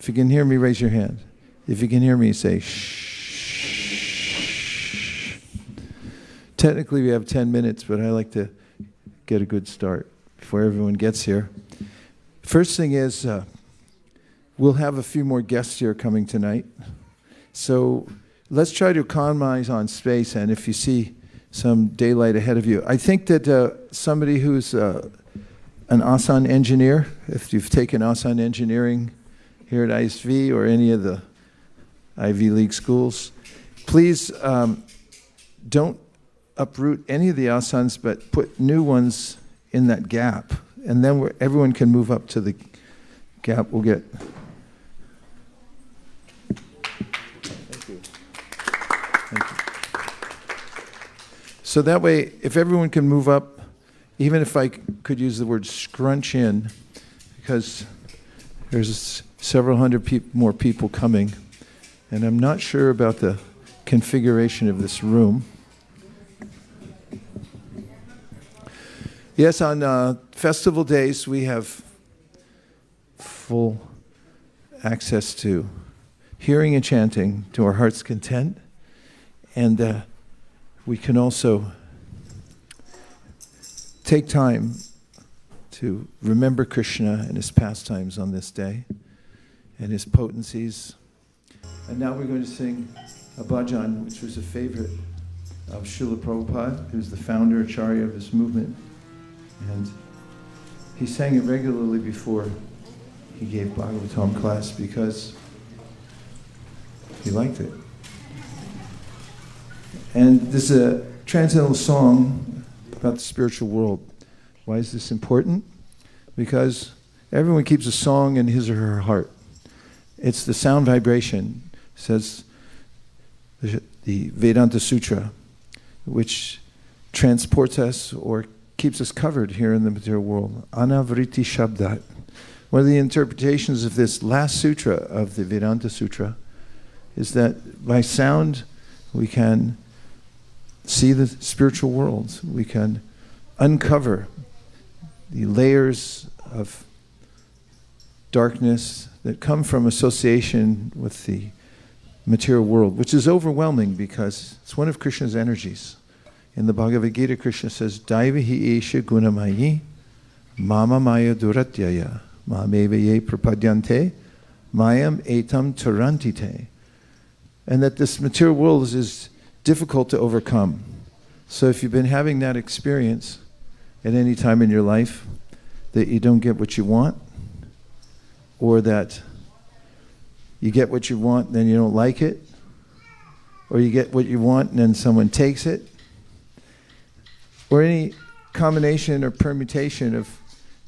If you can hear me, raise your hand. If you can hear me, say shh. Technically, we have 10 minutes, but I like to get a good start before everyone gets here. First thing is, we'll have a few more guests here coming tonight. So let's try to economize on space, and if you see some daylight ahead of you. I think that somebody who's an Asan engineer, if you've taken Asan engineering here at ISV or any of the Ivy League schools, please don't uproot any of the asans, but put new ones in that gap. And then everyone can move up to the gap. We'll get... Thank you. Thank you. So that way, if everyone can move up, even if I could use the word scrunch in, because there's several hundred more people coming, and I'm not sure about the configuration of this room. Yes, on festival days, we have full access to hearing and chanting to our heart's content. And we can also take time to remember Krishna and his pastimes on this day and his potencies. And now we're going to sing a bhajan, which was a favorite of Srila Prabhupada, who's the founder, acharya of this movement. And he sang it regularly before he gave Bhagavatam class because he liked it. And this is a transcendental song about the spiritual world. Why is this important? Because everyone keeps a song in his or her heart. It's the sound vibration, says the Vedanta Sutra, which transports us or keeps us covered here in the material world. Anavriti Shabdat. One of the interpretations of this last sutra of the Vedanta Sutra is that by sound we can see the spiritual world. We can uncover the layers of darkness that come from association with the material world, which is overwhelming because it's one of Krishna's energies. In the Bhagavad Gita, Krishna says, Daivahi esha gunamayi, mama maya duratyaya, mameva ye prapadyante, mayam etam tarantite. And that this material world is difficult to overcome. So if you've been having that experience at any time in your life, that you don't get what you want, or that you get what you want and then you don't like it, or you get what you want and then someone takes it, or any combination or permutation of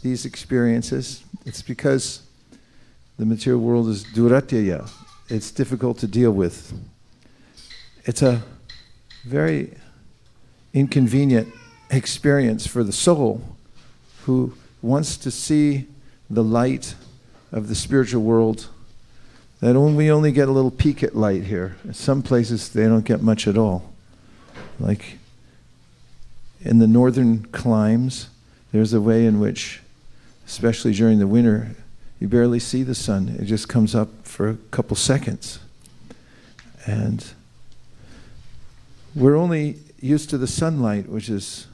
these experiences, it's because the material world is duratyaya. It's difficult to deal with. It's a very inconvenient experience for the soul who wants to see the light of the spiritual world. That we only get a little peek at light here. In some places they don't get much at all. Like in the northern climes, there's a way in which, especially during the winter, you barely see the sun. It just comes up for a couple seconds. And we're only used to the sunlight, which is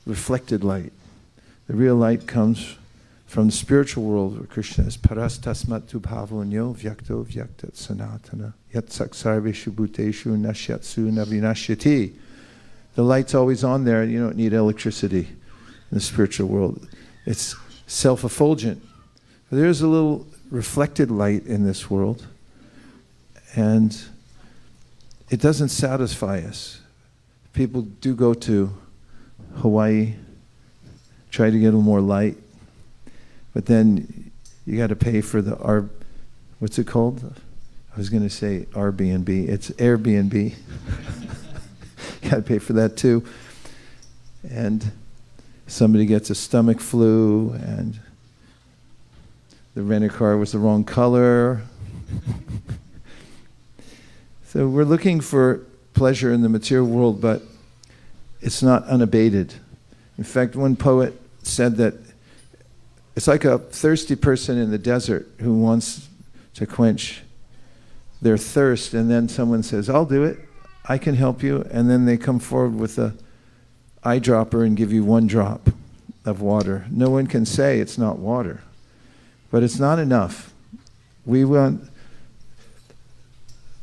reflected light. The real light comes from the spiritual world, where Krishna is parastasmat tu bhavonyo vyakto vyaktat sanatana yat saksarveshu bhuteshu nashyatsu navinashyati. The light's always on there, and you don't need electricity in the spiritual world. It's self-effulgent. There's a little reflected light in this world, and it doesn't satisfy us. People do go to Hawaii, try to get a little more light, but then you got to pay for the what's it called? I was going to say Airbnb. It's Airbnb. You got to pay for that too. And somebody gets a stomach flu, and the rent-a-car was the wrong color. So we're looking for pleasure in the material world, but it's not unabated. In fact, one poet said that it's like a thirsty person in the desert who wants to quench their thirst, and then someone says, I'll do it, I can help you, and then they come forward with a eyedropper and give you 1 drop of water. No one can say it's not water, but it's not enough. We want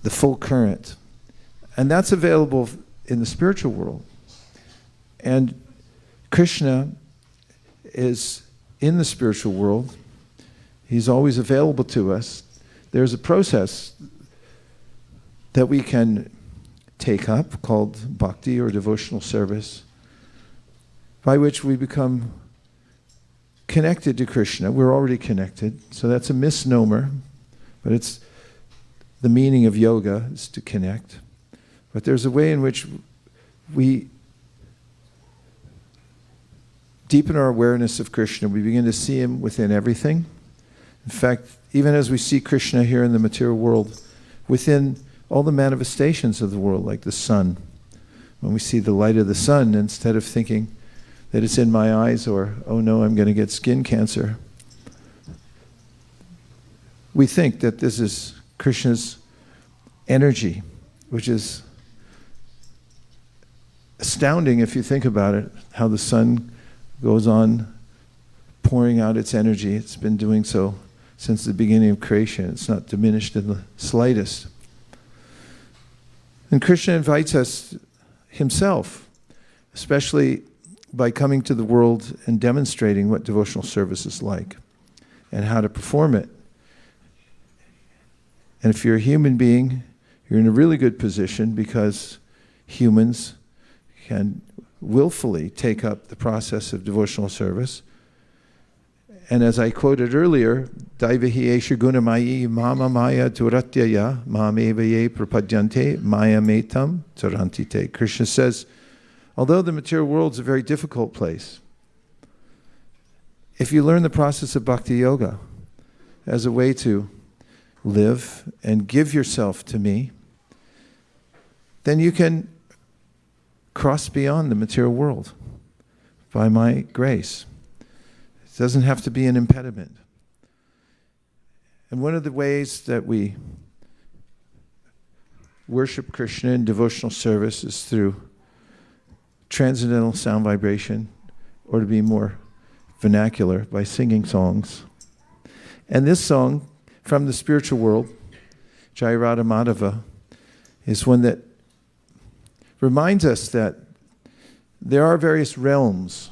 the full current, and that's available in the spiritual world. And Krishna is in the spiritual world. He's always available to us. There's a process that we can take up called bhakti or devotional service, by which we become connected to Krishna. We're already connected, so that's a misnomer, but it's the meaning of yoga is to connect. But there's a way in which we deepen our awareness of Krishna. We begin to see him within everything. In fact, even as we see Krishna here in the material world, within all the manifestations of the world, like the sun. When we see the light of the sun, instead of thinking that it's in my eyes or, oh no, I'm going to get skin cancer, we think that this is Krishna's energy, which is astounding if you think about it, how the sun goes on pouring out its energy. It's been doing so since the beginning of creation. It's not diminished in the slightest. And Krishna invites us himself, especially by coming to the world and demonstrating what devotional service is like and how to perform it. And if you're a human being, you're in a really good position, because humans can willfully take up the process of devotional service. And as I quoted earlier, derive esha gunamayi mama maya duratyaya mamevaye prapadyante maya metam tarantite. Krishna says, although the material world is a very difficult place, if you learn the process of bhakti yoga as a way to live and give yourself to me, then you can cross beyond the material world by my grace. It doesn't have to be an impediment. And one of the ways that we worship Krishna in devotional service is through transcendental sound vibration, or to be more vernacular, by singing songs. And this song from the spiritual world, Jai Radha Madhava, is one that reminds us that there are various realms.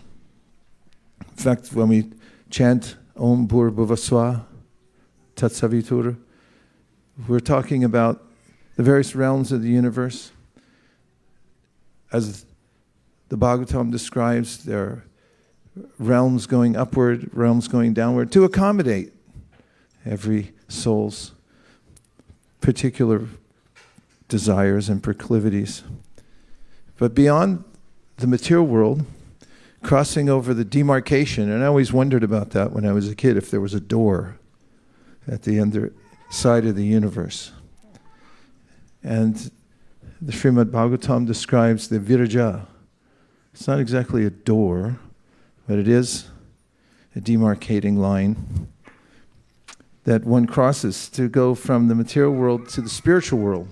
In fact, when we chant Om Bhur-Bhuva-Svah Tat Savitur, we're talking about the various realms of the universe. As the Bhagavatam describes, there are realms going upward, realms going downward, to accommodate every soul's particular desires and proclivities. But beyond the material world, crossing over the demarcation, and I always wondered about that when I was a kid, if there was a door at the other side of the universe. And the Śrīmad-Bhāgavatam describes the viraja. It's not exactly a door, but it is a demarcating line that one crosses to go from the material world to the spiritual world.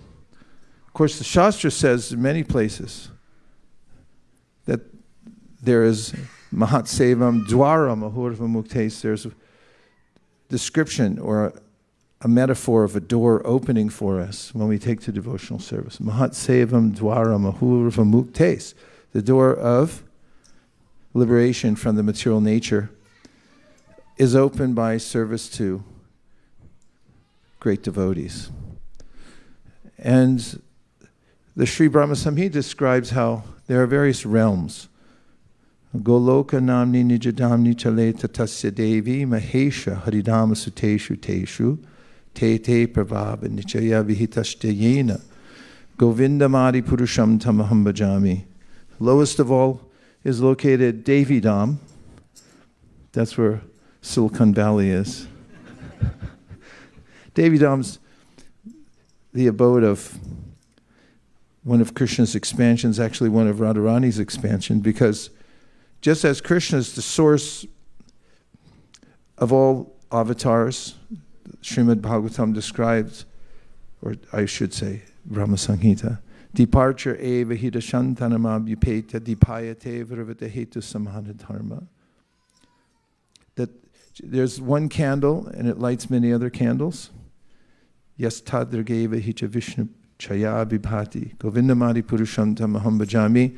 Of course, the Shastra says in many places that there is Mahatsevam Dwaram Ahurva Muktes. There's a description or a metaphor of a door opening for us when we take to devotional service. Mahatsevam Dwaram Ahurva Muktes. The door of liberation from the material nature is opened by service to great devotees. And the Sri Brahma Samhita describes how there are various realms. Goloka namni nijadamni chale tatasya devi mahesha haridama suteshu teshu te te prabhava nichaya vihitashtayena govindamadi purusham tamaham bhajami. Lowest of all is located Devi Dham. That's where Silicon Valley is. Devi Dham's the abode of one of Krishna's expansions, actually one of Radharāṇī's expansion, because just as Krishna is the source of all avatars, Śrīmad-Bhāgavatam describes, or I should say, Brahma Samhita, departure eva hita shantanamab upeta dipayate vrivata hetu samhana dharma. That there's one candle and it lights many other candles. Yas tadrageva hita vishnu chaya vibhati govindamadi purushantam aham bhajami.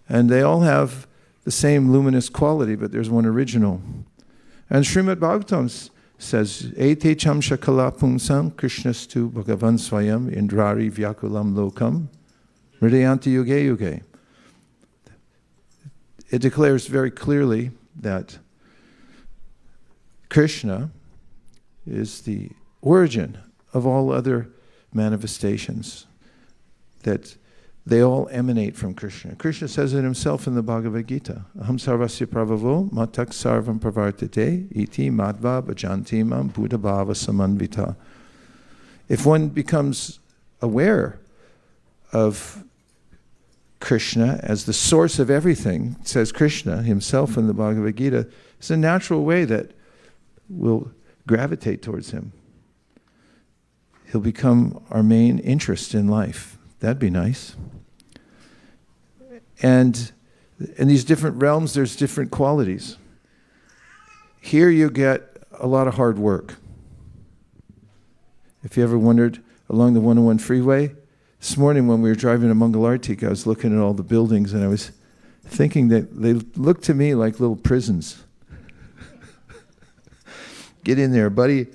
And they all have the same luminous quality, but there's one original. And Śrīmad-Bhāgavatam says, Ete cham shakala pumsam krishnastu bhagavan swayam indrari vyakulam lokam hridayanti yuge yuge. It declares very clearly that Krishna is the origin of all other manifestations, that they all emanate from Krishna. Krishna says it himself in the Bhagavad Gita. Aham sarvasya pravavo matak sarvam pravartate iti madva bhajanti mam buddha bhava samanvita. If one becomes aware of Krishna as the source of everything, says Krishna himself in the Bhagavad Gita, it's a natural way that will gravitate towards him. He'll become our main interest in life. That'd be nice. And in these different realms, there's different qualities. Here you get a lot of hard work. If you ever wondered, along the 101 freeway, this morning when we were driving to Mangalartik, I was looking at all the buildings and I was thinking that they looked to me like little prisons. Get in there, buddy.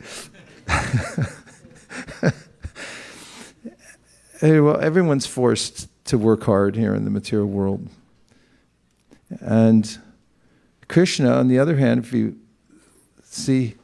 Well, everyone's forced to work hard here in the material world. And Krishna, on the other hand, if you see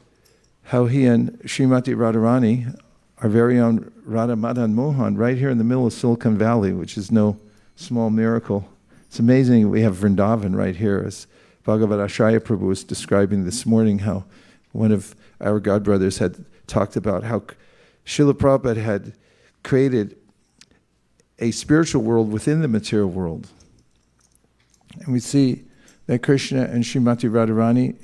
how he and Śrīmatī Rādhārāṇī, our very own Radha Madan Mohan, right here in the middle of Silicon Valley, which is no small miracle. It's amazing we have Vrindavan right here, as Bhagavad Ashraya Prabhu was describing this morning, how one of our godbrothers had talked about how Srila Prabhupada had created a spiritual world within the material world. And we see that Krishna and Śrīmatī Rādhārāṇī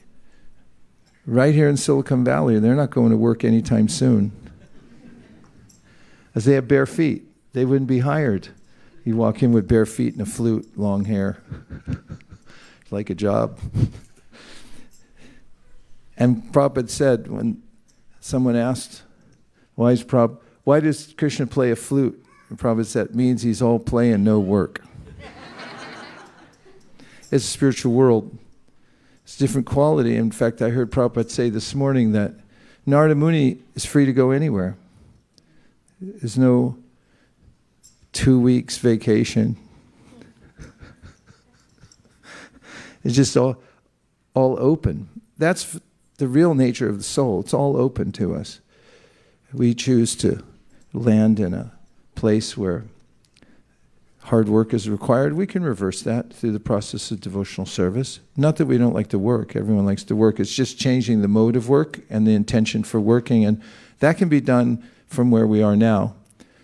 right here in Silicon Valley, they're not going to work anytime soon. As they have bare feet, they wouldn't be hired. You walk in with bare feet and a flute, long hair, like a job. And Prabhupada said, when someone asked, why does Krishna play a flute? And Prabhupada said, it means he's all play and no work. It's a spiritual world. It's a different quality. In fact, I heard Prabhupada say this morning that Narada Muni is free to go anywhere. There's no 2 weeks vacation. It's just all open. That's the real nature of the soul. It's all open to us. We choose to land in a place where hard work is required. We can reverse that through the process of devotional service. Not that we don't like to work. Everyone likes to work. It's just changing the mode of work and the intention for working. And that can be done from where we are now,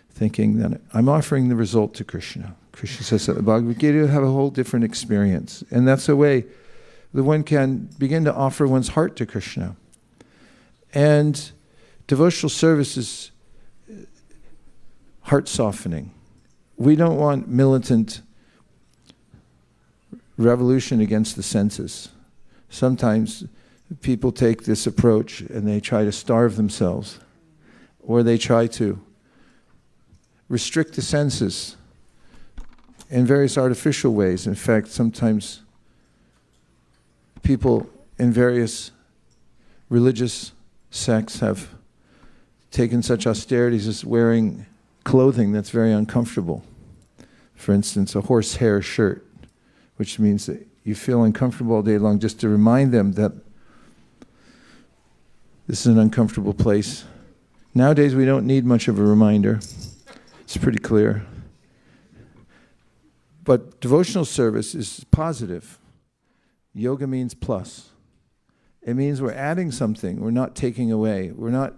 thinking that I'm offering the result to Krishna. Krishna says that the Bhagavad Gita will have a whole different experience. And that's a way that one can begin to offer one's heart to Krishna. And devotional service is heart softening. We don't want militant revolution against the senses. Sometimes people take this approach and they try to starve themselves, or they try to restrict the senses in various artificial ways. In fact, sometimes people in various religious sects have taken such austerities as wearing clothing that's very uncomfortable. For instance, a horsehair shirt, which means that you feel uncomfortable all day long, just to remind them that this is an uncomfortable place. Nowadays, we don't need much of a reminder. It's pretty clear. But devotional service is positive. Yoga means plus. It means we're adding something. We're not taking away. We're not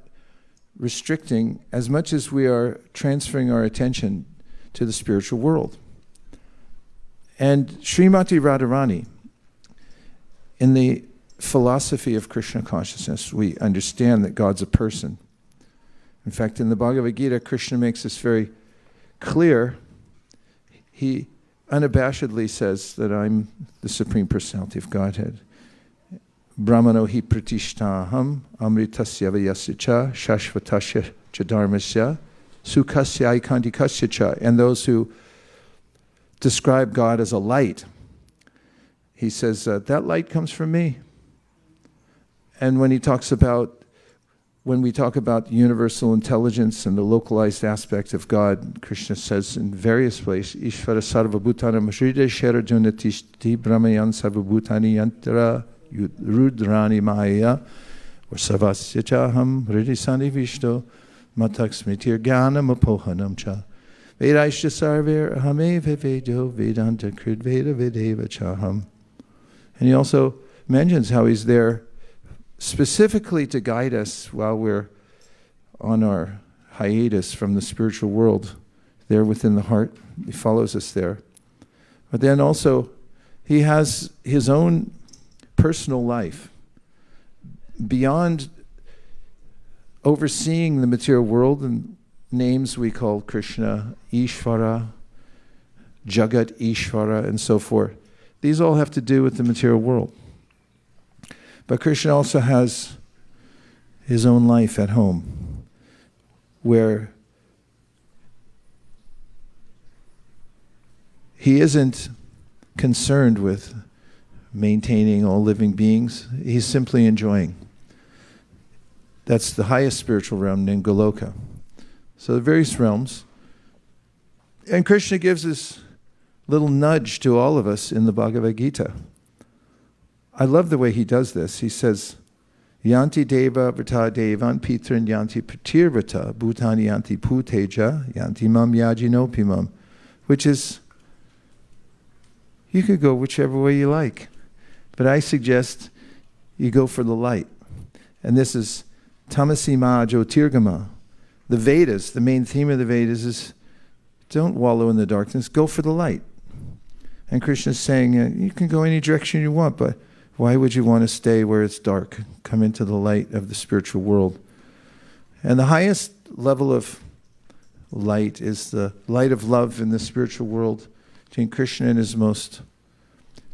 restricting as much as we are transferring our attention to the spiritual world. And Śrīmatī Rādhārāṇī, in the philosophy of Krishna consciousness, we understand that God's a person. In fact, in the Bhagavad Gita, Krishna makes this very clear. He unabashedly says that I'm the Supreme Personality of Godhead. Brahmano hi pratishtaham amritasya vayasya cha shashvatasya cha dharmasya sukhasya ikandikasya cha. And those who describe God as a light, he says that light comes from me. And when we talk about universal intelligence and the localized aspect of God, Krishna says in various places, Ishvara sarvabhutanam shride sharadunatishti brahmayan sarvabhutani yantra rudrani maya vasavasya chaham hridisani vishto matak smitir gyanam apohanam cha vedaishya sarver ahame vedo vedanta krid veda vedeva chaham. And he also mentions how he's there specifically to guide us while we're on our hiatus from the spiritual world, there within the heart. He follows us there. But then also, he has his own personal life. Beyond overseeing the material world, and names we call Krishna, Ishvara, Jagat Ishvara, and so forth. These all have to do with the material world. But Krishna also has his own life at home, where he isn't concerned with maintaining all living beings. He's simply enjoying. That's the highest spiritual realm in Goloka. So the various realms. And Krishna gives this little nudge to all of us in the Bhagavad Gita. I love the way he does this. He says, Yanti deva vrta devan pitran yanti pratirvrta bhutani yanti puteja yanti mam yajinopimam, which is, you could go whichever way you like, but I suggest you go for the light. And this is tamasi ma jyotirgama. The Vedas, the main theme of the Vedas is, don't wallow in the darkness, go for the light. And Krishna is saying, you can go any direction you want, but why would you want to stay where it's dark? Come into the light of the spiritual world. And the highest level of light is the light of love in the spiritual world between Krishna and his most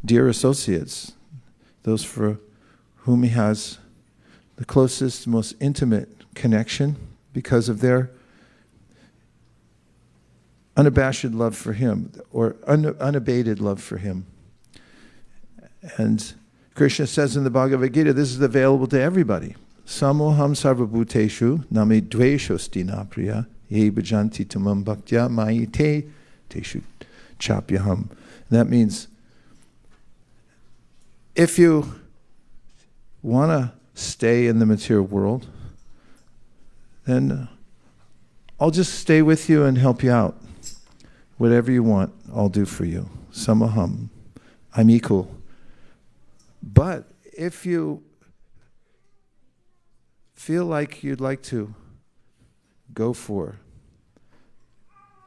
dear associates, those for whom he has the closest, most intimate connection because of their unabashed love for him, or unabated love for him. And Krishna says in the Bhagavad Gita, this is available to everybody. Samoham sarvabhuteshu nami dveshosti napriya ye bhajanti tamam bhaktya mayi te teshu chapyaham. That means if you want to stay in the material world, then I'll just stay with you and help you out. Whatever you want, I'll do for you. Samaham. I'm equal. But if you feel like you'd like to go for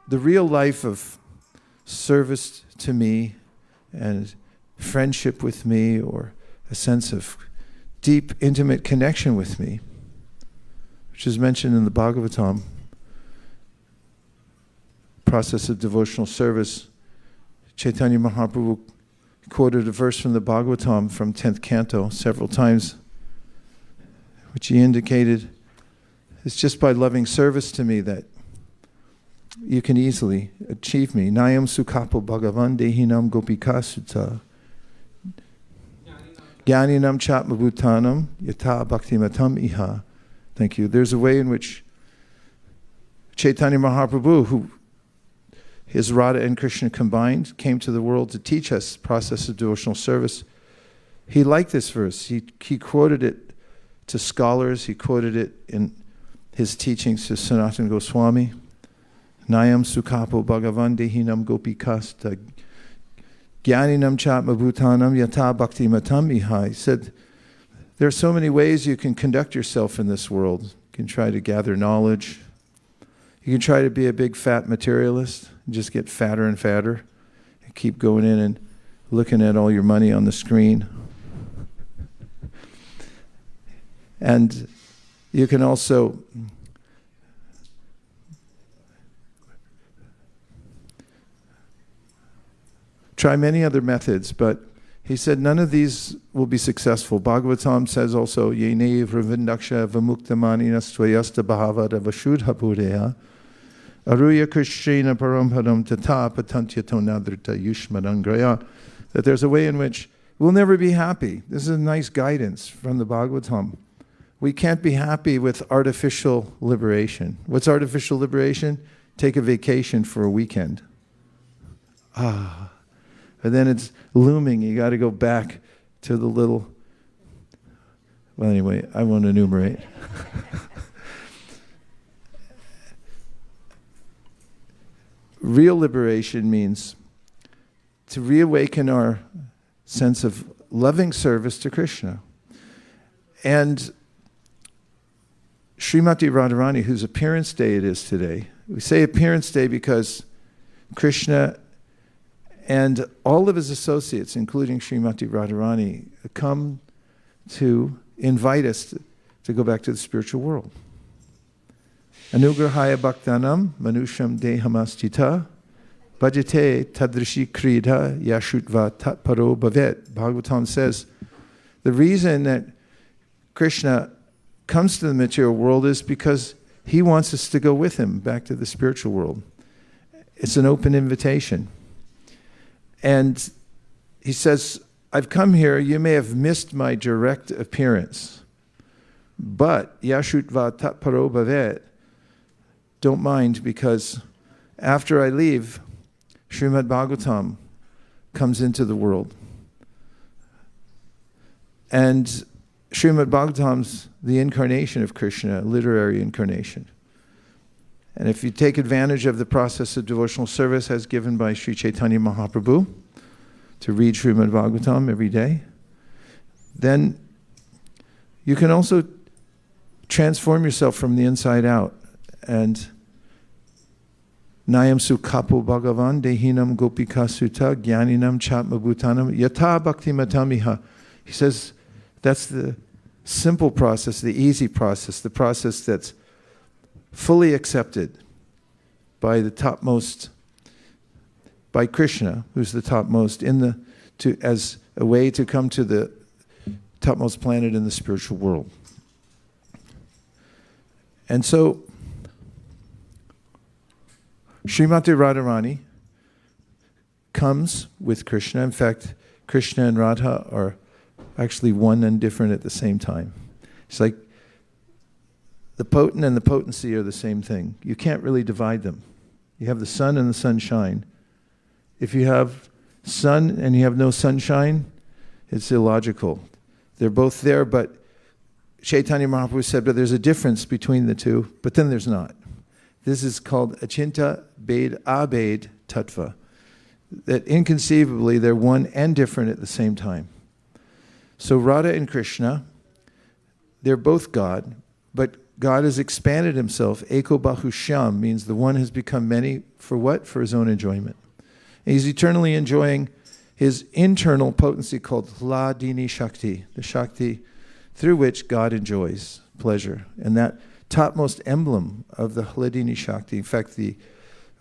the real life of service to me and friendship with me, or a sense of deep, intimate connection with me, which is mentioned in the Bhagavatam, process of devotional service, Chaitanya Mahaprabhu quoted a verse from the Bhagavatam from 10th canto several times, which he indicated it's just by loving service to me that you can easily achieve me. Nayam sukhapo bhagavan dehinam gopikasuta Jnaninam chatmabhutanam yata bhaktimatam iha. Thank you. There's a way in which Chaitanya Mahaprabhu, who his Radha and Krishna combined, came to the world to teach us the process of devotional service. He liked this verse. He quoted it to scholars. He quoted it in his teachings to Sanatana Goswami. Nayam sukhapo bhagavan dehinam gopikasta Jnaninam chatmabhutanam yata bhakti matam iha. He said, there are so many ways you can conduct yourself in this world. You can try to gather knowledge. You can try to be a big fat materialist and just get fatter and fatter and keep going in and looking at all your money on the screen. And you can also try many other methods, but he said none of these will be successful. Bhagavatam says also, Yene vravindaksha vamuktamani nastvayasta bhavada vashudha pureya aruya krishrina parampadam tata patantyato nadrita yushmadangraya, that there's a way in which we'll never be happy. This is a nice guidance from the Bhagavatam. We can't be happy with artificial liberation. What's artificial liberation? Take a vacation for a weekend. And then it's looming. You got to go back to the little... Well, anyway, I won't enumerate. Real liberation means to reawaken our sense of loving service to Krishna. And Śrīmatī Rādhārāṇī, whose appearance day it is today, we say appearance day because Krishna and all of his associates, including Śrīmatī Rādhārāṇī, come to invite us to go back to the spiritual world. Anugrahaya bhaktanam manusham dehamastita bhajate tadrishi krida yashutva tatparo bhavet. Bhagavatam says the reason that Krishna comes to the material world is because he wants us to go with him back to the spiritual world. It's an open invitation. And he says, I've come here, you may have missed my direct appearance, but yashutva tatparo bhavet, don't mind, because after I leave, Śrīmad-Bhāgavatam comes into the world. And Śrīmad-Bhāgavatam's the incarnation of Krishna, literary incarnation. And if you take advantage of the process of devotional service as given by Sri Chaitanya Mahaprabhu, to read Śrīmad-Bhāgavatam every day, then you can also transform yourself from the inside out. And Nayam Sukhapo Bhagavan Dehinam Gopika Sutta Jnaninam Chatmabhutanam Yata Bhakti Matamiha. He says that's the simple process, the easy process, the process that's fully accepted by the topmost, by Krishna, who's the topmost, as a way to come to the topmost planet in the spiritual world. And so, Śrīmatī Rādhārāṇī comes with Krishna. In fact, Krishna and Radha are actually one and different at the same time. It's like the potent and the potency are the same thing. You can't really divide them. You have the sun and the sunshine. If you have sun and you have no sunshine, it's illogical. They're both there, but Chaitanya Mahaprabhu said, but there's a difference between the two, but then there's not. This is called Achinta Bhed Abhed Tattva. That inconceivably they're one and different at the same time. So Radha and Krishna, they're both God, but God has expanded himself. Eko Bahushyam means the one has become many for what? For his own enjoyment. And he's eternally enjoying his internal potency called Hladini Shakti, the Shakti through which God enjoys pleasure. And that topmost emblem of the Hladini Shakti, in fact, the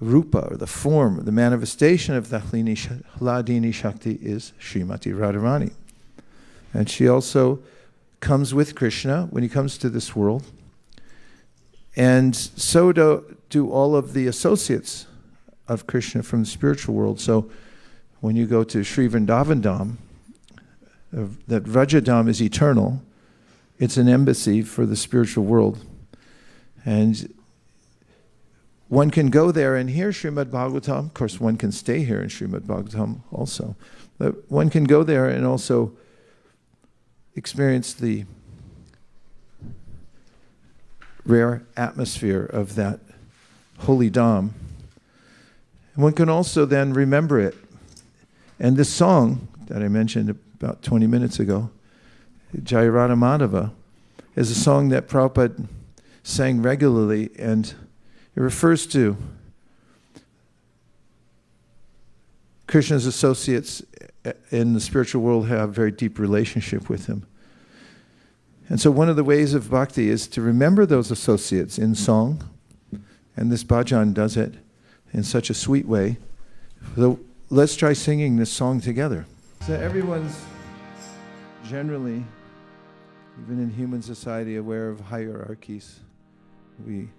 rupa, or the form, the manifestation of the Hladini Shakti is Śrīmatī Rādhārāṇī. And she also comes with Krishna when he comes to this world. And so do all of the associates of Krishna from the spiritual world. So when you go to Sri Vrindavan Dham, that Vraja Dham is eternal. It's an embassy for the spiritual world. And one can go there and hear Śrīmad-Bhāgavatam. Of course, one can stay here in Śrīmad-Bhāgavatam also. But one can go there and also experience the rare atmosphere of that holy Dham. And one can also then remember it. And this song that I mentioned about 20 minutes ago, Jai Radha Madhava, is a song that Prabhupada sang regularly, and it refers to Krishna's associates in the spiritual world have a very deep relationship with him. And so one of the ways of bhakti is to remember those associates in song, and this bhajan does it in such a sweet way. So let's try singing this song together. So everyone's generally, even in human society, aware of hierarchies. We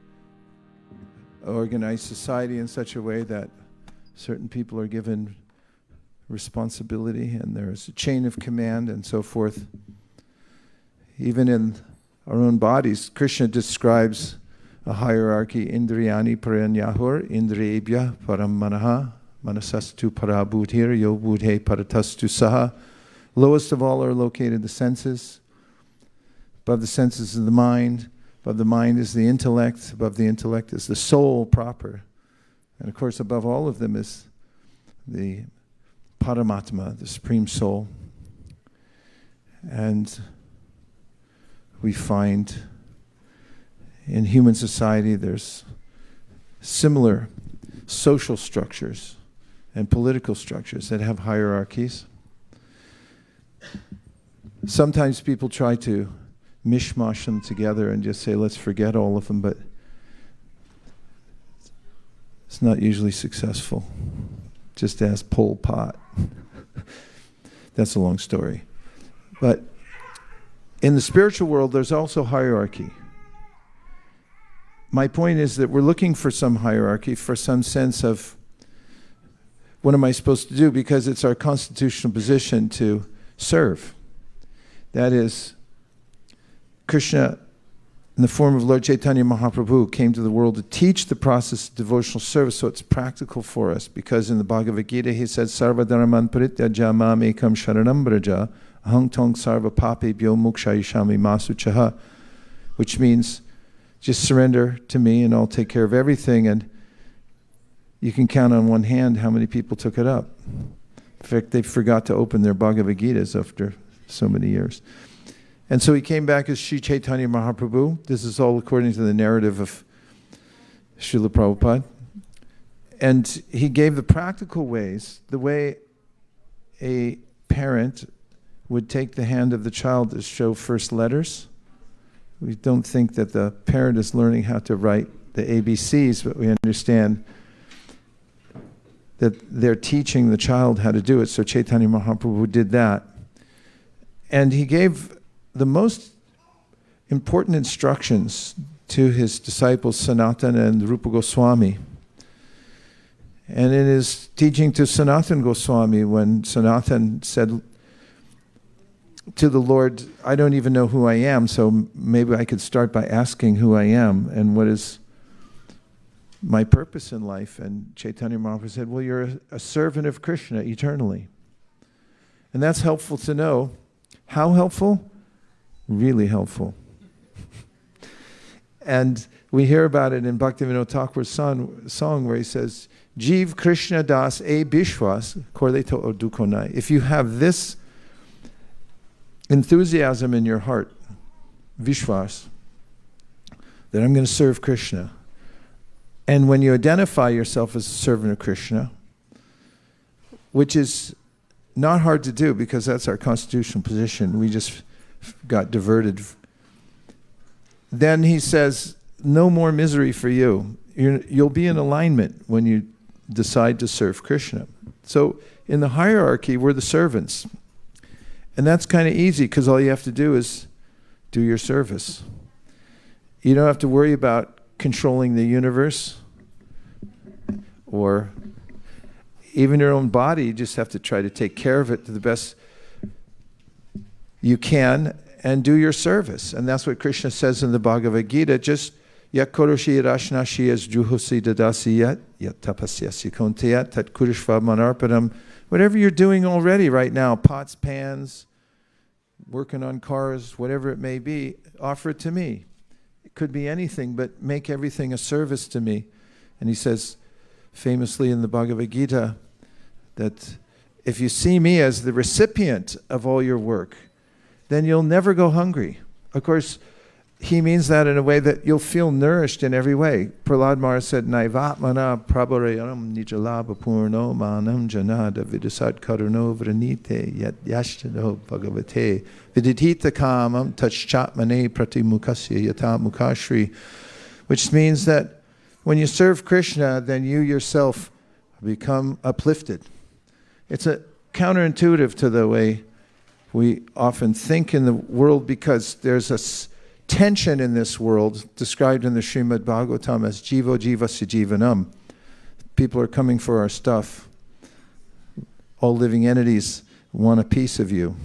organize society in such a way that certain people are given responsibility and there's a chain of command and so forth. Even in our own bodies, Krishna describes a hierarchy, Indriyani paranyahur, Indriyebhya param manaha, manasastu parabhudhir, yo budhe paratastu saha. Lowest of all are located the senses. Above the senses is the mind. Above the mind is the intellect. Above the intellect is the soul proper. And of course, above all of them is the Paramatma, the Supreme Soul. And we find in human society there's similar social structures and political structures that have hierarchies. Sometimes people try to mishmash them together and just say, let's forget all of them, but it's not usually successful. Just ask Pol Pot. That's a long story. But in the spiritual world, there's also hierarchy. My point is that we're looking for some hierarchy, for some sense of what am I supposed to do, because it's our constitutional position to serve. That is, Krishna, in the form of Lord Chaitanya Mahaprabhu, came to the world to teach the process of devotional service, so it's practical for us. Because in the Bhagavad Gita, he said, Sarva dharman parityaja mam ekam sharanam braja, aham tong sarva papebhyo mokshayishami masuchaha, which means just surrender to me and I'll take care of everything. And you can count on one hand how many people took it up. In fact, they forgot to open their Bhagavad Gitas after so many years. And so he came back as Sri Chaitanya Mahaprabhu. This is all according to the narrative of Srila Prabhupada. And he gave the practical ways, the way a parent would take the hand of the child to show first letters. We don't think that the parent is learning how to write the ABCs, but we understand that they're teaching the child how to do it. So Chaitanya Mahaprabhu did that. And he gave the most important instructions to his disciples, Sanatana and Rupa Goswami. And in his teaching to Sanatana Goswami, when Sanatana said to the Lord, I don't even know who I am, so maybe I could start by asking who I am and what is my purpose in life. And Chaitanya Mahaprabhu said, well, you're a servant of Krishna eternally. And that's helpful to know. How helpful? Really helpful. And we hear about it in Bhaktivinoda Thakur's song where he says, Jeev Krishna Das e Bishwas Korleto Odukonai. If you have this enthusiasm in your heart, Vishwas, that I'm going to serve Krishna. And when you identify yourself as a servant of Krishna, which is not hard to do because that's our constitutional position, we just got diverted. Then he says, no more misery for you. You'll be in alignment when you decide to serve Krishna. So in the hierarchy, we're the servants. And that's kind of easy because all you have to do is do your service. You don't have to worry about controlling the universe or even your own body. You just have to try to take care of it to the best you can and do your service. And that's what Krishna says in the Bhagavad Gita. Just yak koroshi rashnashi as juhosi dadasi yat tapasyasi kontayat tat kurishva manarpadam. Whatever you're doing already right now, pots, pans, working on cars, whatever it may be, offer it to me. It could be anything, but make everything a service to me. And he says famously in the Bhagavad Gita that if you see me as the recipient of all your work, then you'll never go hungry. Of course, he means that in a way that you'll feel nourished in every way. Prahlad Maharaj said, Naivatmana prabharayanam nijalabha purno manam janada vidasat karuno vranite yat yashtano bhagavate viditita kamam tachchatmane pratimukasya yata mukashri, which means that when you serve Krishna, then you yourself become uplifted. It's a counterintuitive to the way we often think in the world, because there's a tension in this world described in the Śrīmad-Bhāgavatam as jivo jivasya jivanam. People are coming for our stuff. All living entities want a piece of you.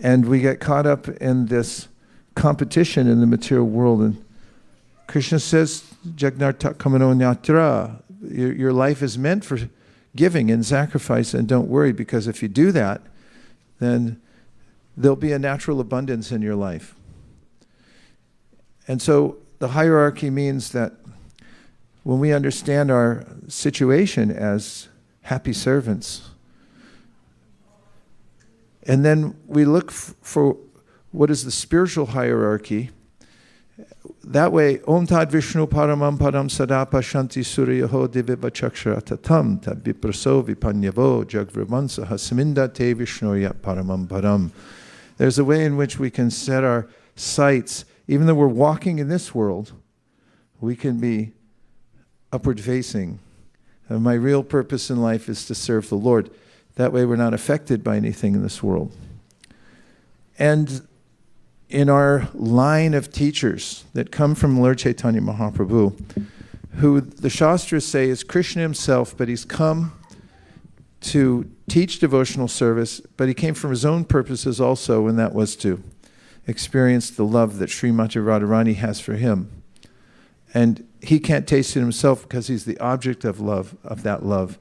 And we get caught up in this competition in the material world. And Krishna says, Jagnarta kamano nyatra, your life is meant for giving and sacrifice, and don't worry, because if you do that, then there'll be a natural abundance in your life. And so the hierarchy means that when we understand our situation as happy servants, and then we look for what is the spiritual hierarchy, that way, Om Tad Vishnu Paramam Padam Sadapa Shanti Suryaho Diviva Chaksharatam Tad Vipraso Vipanyavo Jagvrivansa Hasminda Te Vishnoya Paramam Padam. There's a way in which we can set our sights, even though we're walking in this world, we can be upward facing. And my real purpose in life is to serve the Lord. That way we're not affected by anything in this world. And in our line of teachers that come from Lord Chaitanya Mahaprabhu, who the Shastras say is Krishna himself, but he's come to teach devotional service, but he came from his own purposes also, and that was to experience the love that Śrīmatī Rādhārāṇī has for him. And he can't taste it himself because he's the object of love, of that love.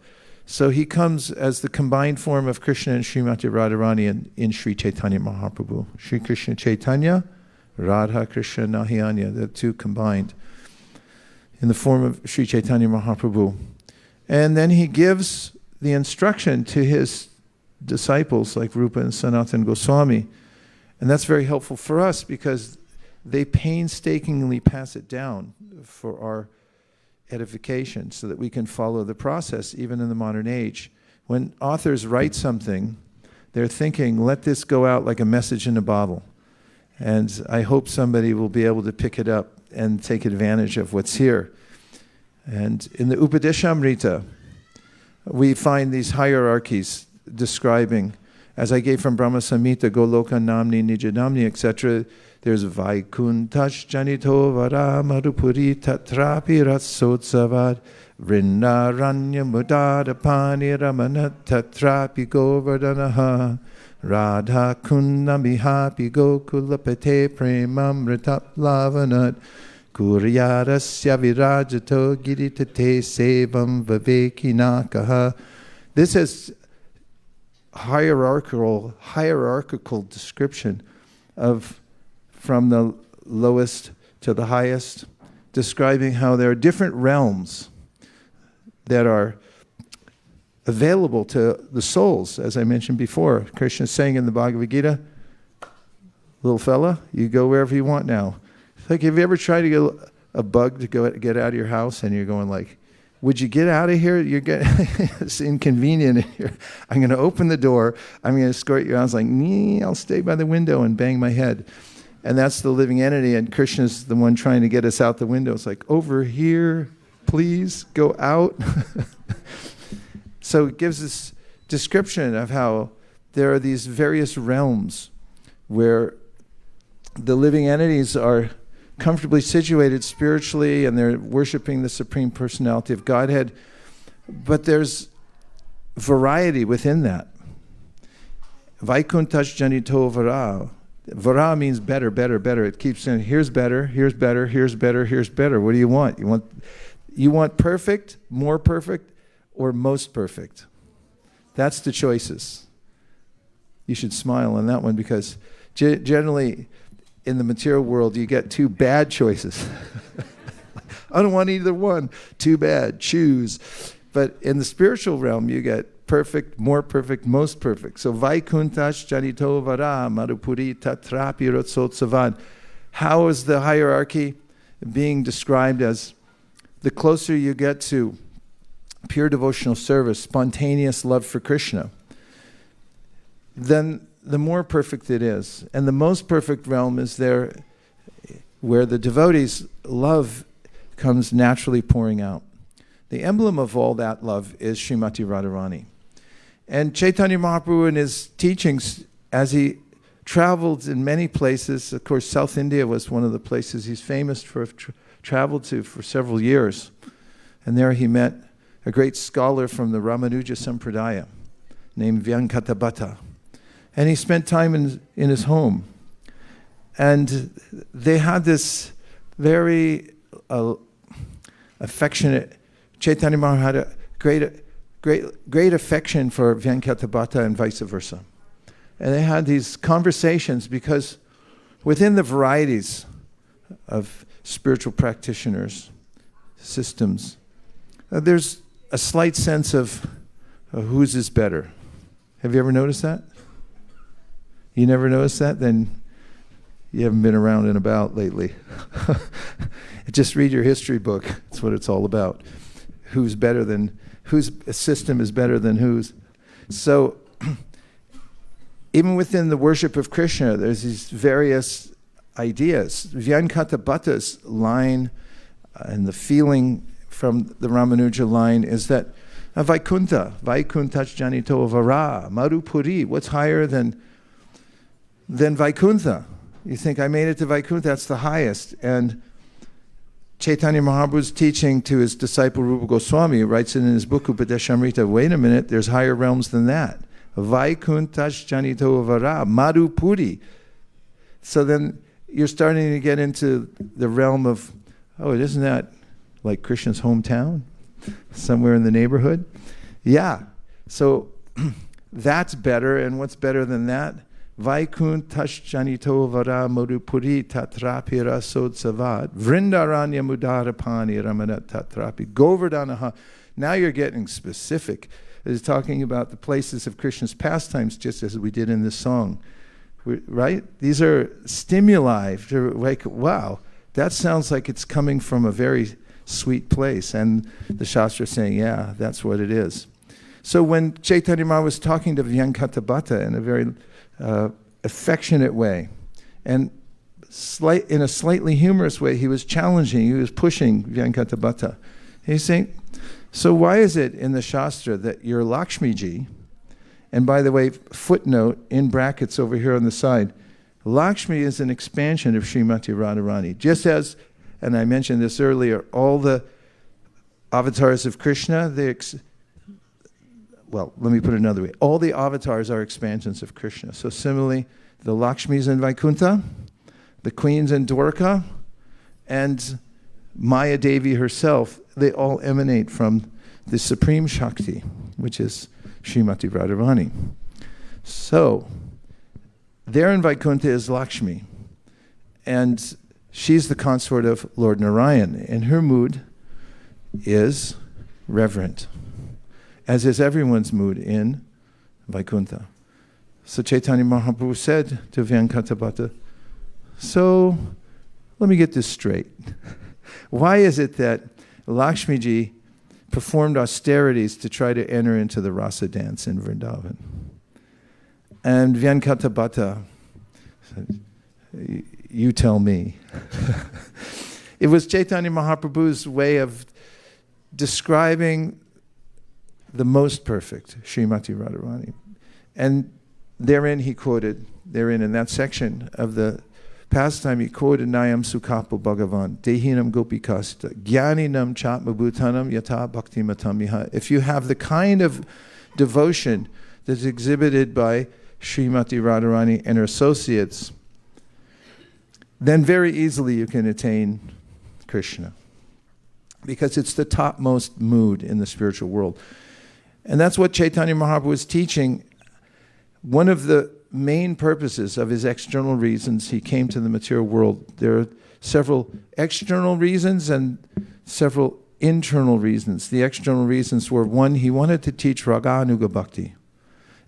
So he comes as the combined form of Krishna and Śrīmatī Rādhārāṇī in Sri Chaitanya Mahaprabhu. Sri Krishna Chaitanya, Radha Krishna Nahiyanya, the two combined in the form of Sri Chaitanya Mahaprabhu. And then he gives the instruction to his disciples like Rupa and Sanatana Goswami. And that's very helpful for us because they painstakingly pass it down for our edification so that we can follow the process even in the modern age. When authors write something, they're thinking, let this go out like a message in a bottle. And I hope somebody will be able to pick it up and take advantage of what's here. And in the Upadeshamrita, we find these hierarchies describing, as I gave from Brahma Samhita, Goloka Namni, Nijadamni, etc., there's Vaikuntash Janito Vara Madhupuri Tatrapi Ratsotsavad Vrindaranya Mudadapani Ramanat Tatrapi Govardhanaha Radha Kunnamihapi Gokulapate Premamritap Lavanat Kuryarasya Virajato Giritate Sevam Vavekinakaha. This is hierarchical description of from the lowest to the highest, describing how there are different realms that are available to the souls. As I mentioned before, Krishna is saying in the Bhagavad Gita, little fella, you go wherever you want now. It's like, have you ever tried to get a bug to get out of your house and you're going like, would you get out of here? You're getting it's inconvenient here. I'm going to open the door. I'm going to escort you out. I was like, I'll stay by the window and bang my head. And that's the living entity, and Krishna's the one trying to get us out the window. It's like, over here, please, go out. So it gives this description of how there are these various realms where the living entities are comfortably situated spiritually, and they're worshiping the Supreme Personality of Godhead. But there's variety within that. Vaikuntash Janito Vara. Vara means better, better, better. It keeps saying, here's better, here's better, here's better, here's better. What do you want? You want perfect, more perfect, or most perfect? That's the choices. You should smile on that one because generally in the material world you get two bad choices. I don't want either one. Too bad. Choose. But in the spiritual realm you get perfect, more perfect, most perfect. So Vaikuntash Janito Vara Madhupuri Tatrapi Ratsotsavan. How is the hierarchy being described as the closer you get to pure devotional service, spontaneous love for Krishna, then the more perfect it is. And the most perfect realm is there where the devotee's love comes naturally pouring out. The emblem of all that love is Śrīmatī Rādhārāṇī. And Chaitanya Mahaprabhu in his teachings, as he traveled in many places, of course South India was one of the places he's famous for, traveled to for several years. And there he met a great scholar from the Ramanuja Sampradaya named Vyankata. And he spent time in his home. And they had this very affectionate, Chaitanya Mahaprabhu had a great affection for Vyankata and vice versa. And they had these conversations because within the varieties of spiritual practitioners, systems, there's a slight sense of whose is better. Have you ever noticed that? You never noticed that? Then you haven't been around and about lately. Just read your history book. That's what it's all about. Whose system is better than whose. So even within the worship of Krishna, there's these various ideas. Vyankata line and the feeling from the Ramanuja line is that Vaikuntha janito vara, Marupuri, what's higher than Vaikuntha? You think, I made it to Vaikuntha, that's the highest. And Chaitanya Mahaprabhu's teaching to his disciple Rupa Goswami, writes it in his book Upadeshamrita, wait a minute, there's higher realms than that. Vaikunthash janito vara, Marupuri. So then you're starting to get into the realm of, isn't that like Krishna's hometown? Somewhere in the neighborhood? Yeah. So that's better, and what's better than that? Vaikuntash janito vara Marupuri tatrapi rasodsavat vrindaranya mudarapani ramanat tatrapi govardhanaha. Now you're getting specific. It's talking about the places of Krishna's pastimes, just as we did in this song. Right? These are stimuli. Like, wow, that sounds like it's coming from a very sweet place. And the Shastra is saying, yeah, that's what it is. So when Chaitanya Mahaprabhu was talking to Vyankata in a very affectionate way, and in a slightly humorous way, he was challenging, he was pushing Vyankata. He's saying, so why is it in the Shastra that your Lakshmiji, and by the way, footnote in brackets over here on the side, Lakshmi is an expansion of Śrīmatī Rādhārāṇī. Just as, and I mentioned this earlier, all the avatars of Krishna, let me put it another way. All the avatars are expansions of Krishna. So similarly, the Lakshmis in Vaikuntha, the queens in Dwarka, and Maya Devi herself, they all emanate from the Supreme Shakti, which is Śrīmatī Rādhārāṇī. So, there in Vaikuntha is Lakshmi, and she's the consort of Lord Narayan, and her mood is reverent, as is everyone's mood in Vaikuntha. So Chaitanya Mahaprabhu said to Vyankata, so let me get this straight. Why is it that Lakshmiji performed austerities to try to enter into the rasa dance in Vrindavan? And Vyankata said, you tell me. It was Chaitanya Mahaprabhu's way of describing the most perfect, Śrīmatī Rādhārāṇī. And therein he quoted, in that section of the pastime, he quoted Nayam Sukapo Bhagavan, Dehinam Gopikasta, Gyaninam Chatmabhutanam Yata Bhakti Matamiha. If you have the kind of devotion that's exhibited by Śrīmatī Rādhārāṇī and her associates, then very easily you can attain Krishna. Because it's the topmost mood in the spiritual world. And that's what Chaitanya Mahaprabhu was teaching. One of the main purposes of his external reasons he came to the material world. There are several external reasons and several internal reasons. The external reasons were, one, he wanted to teach Raga-nuga Bhakti.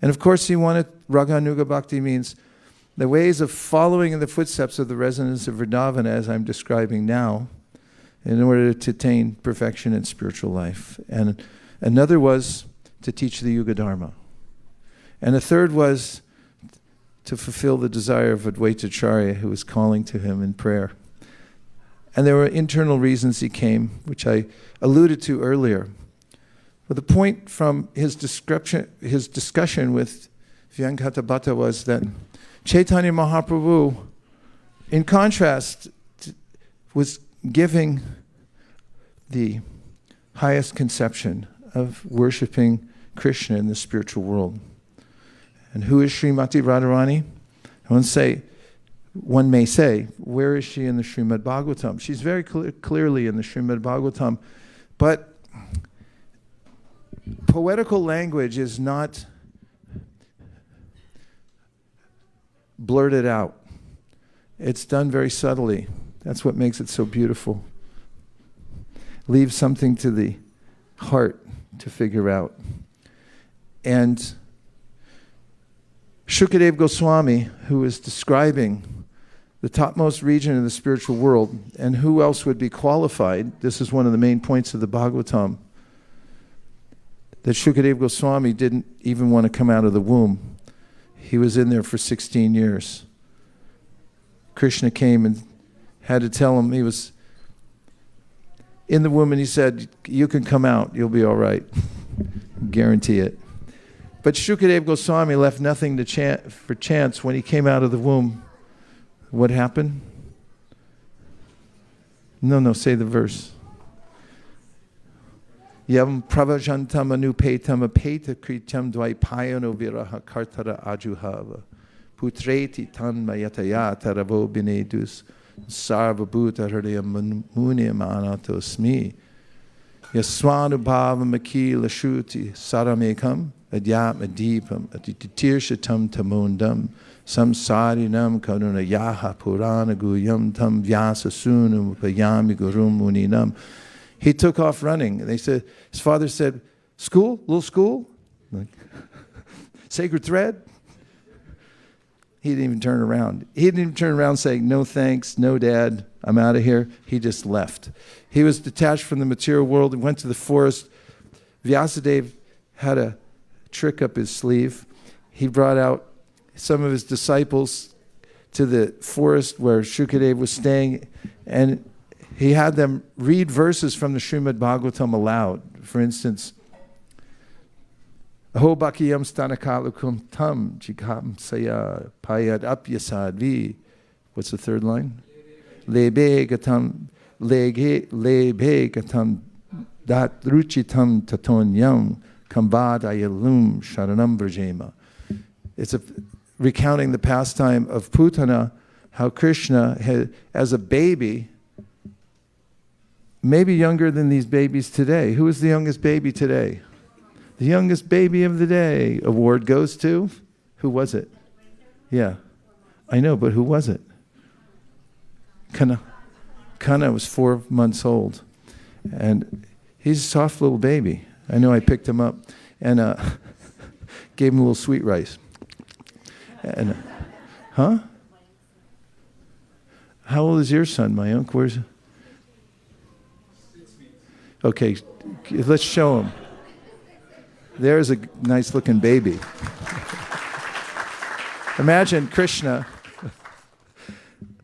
And of course Raga-nuga Bhakti means the ways of following in the footsteps of the residents of Vrindavan, as I'm describing now, in order to attain perfection in spiritual life. And another was to teach the Yuga Dharma. And a third was to fulfill the desire of Advaitacharya, who was calling to him in prayer. And there were internal reasons he came, which I alluded to earlier. But the point from his discussion with Vyankata was that Chaitanya Mahaprabhu, in contrast, was giving the highest conception of worshiping Krishna in the spiritual world. And who is Śrīmatī Rādhārāṇī? One may say, where is she in the Śrīmad-Bhāgavatam? She's very clearly in the Śrīmad-Bhāgavatam, but poetical language is not blurted out. It's done very subtly. That's what makes it so beautiful. Leave something to the heart to figure out. And Shukadeva Goswami, who is describing the topmost region of the spiritual world, and who else would be qualified, this is one of the main points of the Bhagavatam, that Shukadeva Goswami didn't even want to come out of the womb. He was in there for 16 years. Krishna came and had to tell him he was in the womb, and he said, you can come out, you'll be all right. Guarantee it. But Shukadeva Goswami left nothing for chance. When he came out of the womb, what happened? No, say the verse. Yavam pravajantam anupetam apeta kritam dvaipayano viraha kartara ajuhava putreti tanmayataya taravo binedus sarvabhuta hridayam munyam anatosmi yaswanubhavam akila shuti saramekam adyatma deepam atitirshatam tamundam samsarinam karuna yaha purana guyam tam vyasa sunam upayami gurum muninam. He took off running. They said, his father said, school? Little school? Like, sacred thread? He didn't even turn around. He didn't even turn around saying, no thanks, no dad, I'm out of here. He just left. He was detached from the material world and went to the forest. Vyasadeva had a trick up his sleeve. He brought out some of his disciples to the forest where Shukadeva was staying, and he had them read verses from the Śrīmad-Bhāgavatam aloud. For instance, Aho Bhakiyam Stanakalukum Tam Jikam Saya Payad Apyasadvi. What's the third line? Lebe Gatam Dat Ruchitam Tatonyam Kambadayalum Sharanam Vrajema. It's recounting the pastime of Putana, how Krishna had, as a baby, maybe younger than these babies today. Who is the youngest baby today? The youngest baby of the day. Award goes to? Who was it? Yeah. I know, but who was it? Kana. Kana was 4 months old. And he's a soft little baby. I know I picked him up and gave him a little sweet rice. And, huh? How old is your son, Mayank? Where's... Okay, let's show him. There's a nice looking baby. Imagine Krishna,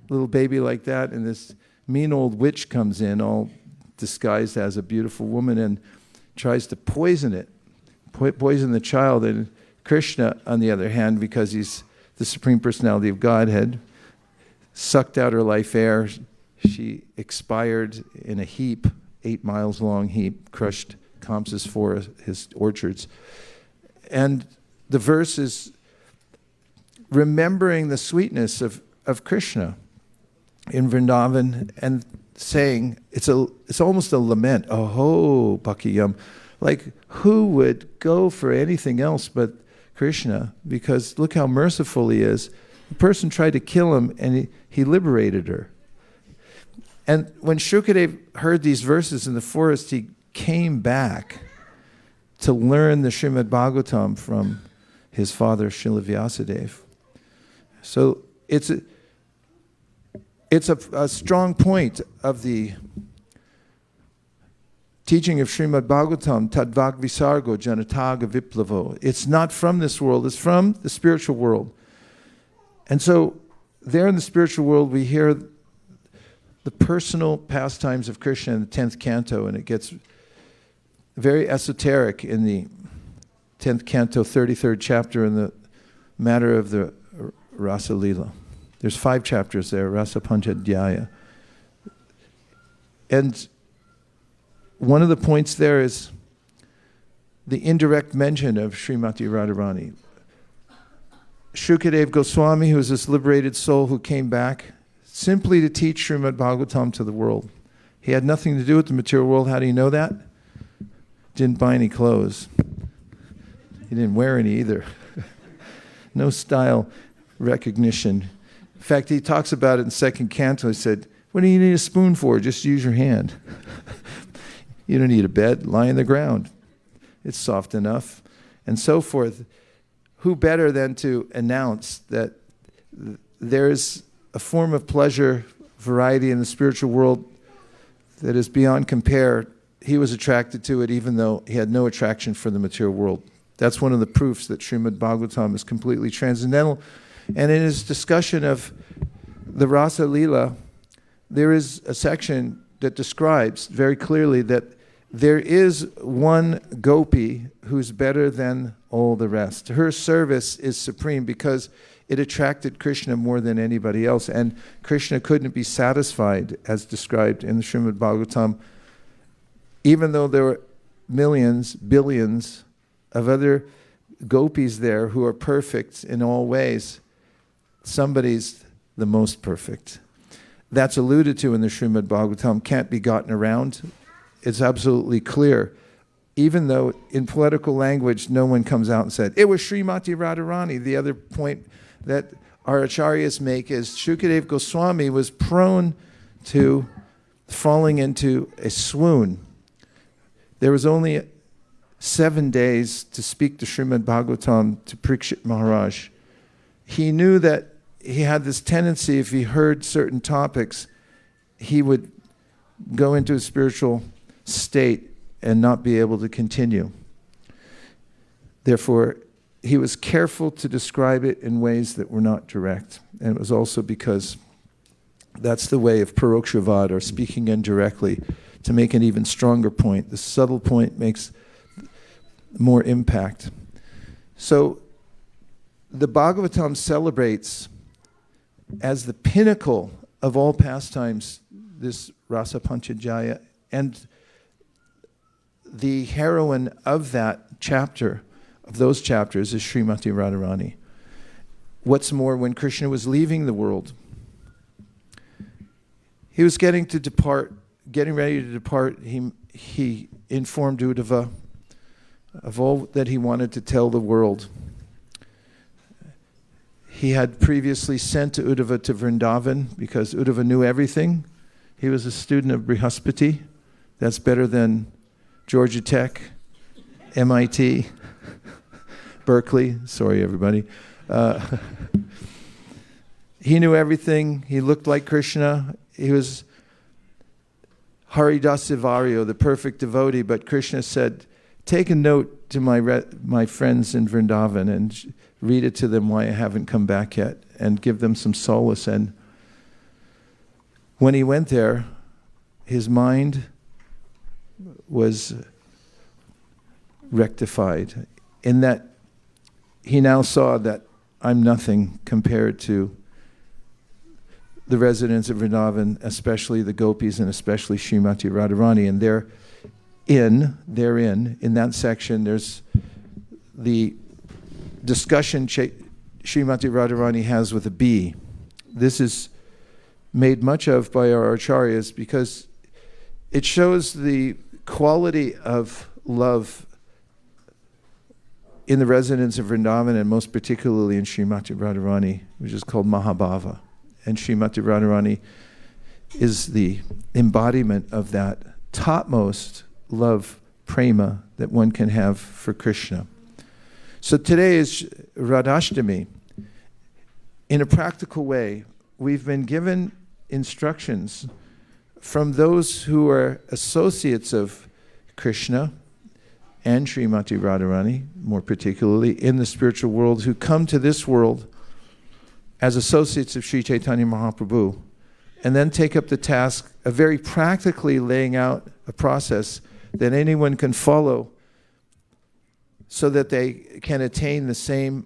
little baby like that, and this mean old witch comes in, all disguised as a beautiful woman, and tries to poison it, poison the child. And Krishna, on the other hand, because he's the Supreme Personality of Godhead, sucked out her life air. She expired in a heap, 8 miles long heap, crushed Kamsa's his orchards. And the verse is remembering the sweetness of Krishna in Vrindavan and saying, it's almost a lament, Aho Bhakiyam. Like, who would go for anything else but Krishna? Because look how merciful he is. The person tried to kill him and he liberated her. And when Shukadeva heard these verses in the forest, he came back to learn the Śrīmad-Bhāgavatam from his father, Srila Vyasadeva. So it's a strong point of the teaching of Śrīmad-Bhāgavatam, Tadvak Visargo Janataga Viplavo. It's not from this world, it's from the spiritual world. And so there in the spiritual world we hear the personal pastimes of Krishna in the 10th canto, and it gets very esoteric in the 10th canto, 33rd chapter in the matter of the Rasa Lila. There's 5 chapters there, Rasa Panchadhyaya. And one of the points there is the indirect mention of Śrīmatī Rādhārāṇī. Shukadeva Goswami, who was this liberated soul who came back simply to teach Śrīmad-Bhāgavatam to the world. He had nothing to do with the material world. How do you know that? Didn't buy any clothes. He didn't wear any either. No style recognition. In fact, he talks about it in 2nd canto. He said, what do you need a spoon for? Just use your hand. You don't need a bed. Lie on the ground. It's soft enough. And so forth. Who better than to announce that there's a form of pleasure, variety in the spiritual world that is beyond compare. He was attracted to it even though he had no attraction for the material world. That's one of the proofs that Śrīmad-Bhāgavatam is completely transcendental. And in his discussion of the Rasa Lila, there is a section that describes very clearly that there is one gopi who's better than all the rest. Her service is supreme because it attracted Krishna more than anybody else. And Krishna couldn't be satisfied, as described in the Śrīmad-Bhāgavatam, even though there were millions, billions of other gopis there who are perfect in all ways. Somebody's the most perfect. That's alluded to in the Śrīmad-Bhāgavatam, can't be gotten around. It's absolutely clear. Even though in political language no one comes out and said, it was Śrīmatī Rādhārāṇī. The other point that our acharyas make is Shukadeva Goswami was prone to falling into a swoon. There was only 7 days to speak the Śrīmad-Bhāgavatam to Parikshit Maharaj. He knew that he had this tendency, if he heard certain topics, he would go into a spiritual state and not be able to continue. Therefore, he was careful to describe it in ways that were not direct. And it was also because that's the way of Parokshavad, or speaking indirectly, to make an even stronger point. The subtle point makes more impact. So the Bhagavatam celebrates as the pinnacle of all pastimes this Rasa Panchadhyaya, and the heroine of that chapter, of those chapters, is Śrīmatī Rādhārāṇī. What's more, when Krishna was leaving the world, he was getting ready to depart, he informed Uddhava of all that he wanted to tell the world. He had previously sent to Uddhava to Vrindavan because Uddhava knew everything. He was a student of Brihaspati. That's better than Georgia Tech, MIT, Berkeley. Sorry, everybody. He knew everything. He looked like Krishna. He was Haridasivaryo, the perfect devotee. But Krishna said, take a note to my friends in Vrindavan and read it to them why I haven't come back yet, and give them some solace. And when he went there, his mind was rectified in that he now saw that I'm nothing compared to the residents of Vrindavan, especially the gopis and especially Śrīmatī Rādhārāṇī. And therein, in that section, there's the discussion Śrīmatī Rādhārāṇī has with a bee. This is made much of by our acharyas because it shows the quality of love in the residents of Vrindavan, and most particularly in Śrīmatī Rādhārāṇī, which is called Mahabhava. And Śrīmatī Rādhārāṇī is the embodiment of that topmost love, prema, that one can have for Krishna. So today is Radhashtami. In a practical way, we've been given instructions from those who are associates of Krishna and Śrīmatī Rādhārāṇī, more particularly in the spiritual world, who come to this world as associates of Sri Chaitanya Mahaprabhu, and then take up the task of very practically laying out a process that anyone can follow so that they can attain the same